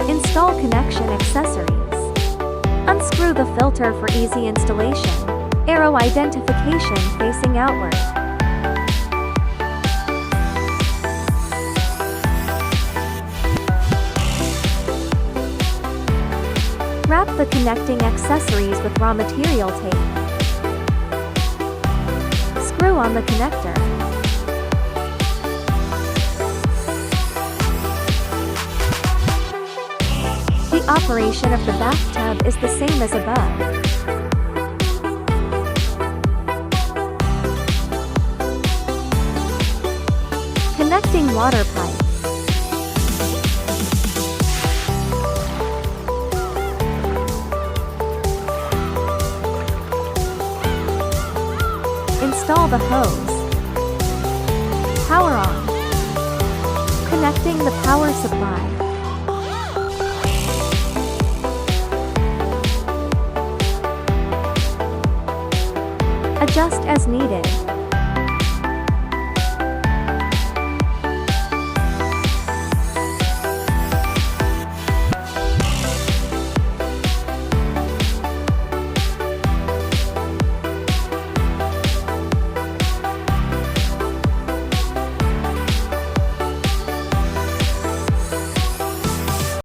Install connection accessories. Unscrew the filter for easy installation. Arrow identification facing outward. Wrap the connecting accessories with raw material tape. Screw on the connector. The operation of the bathtub is the same as above. Connecting water pipe. Install the hose. Power on. Connecting the power supply. Adjust as needed.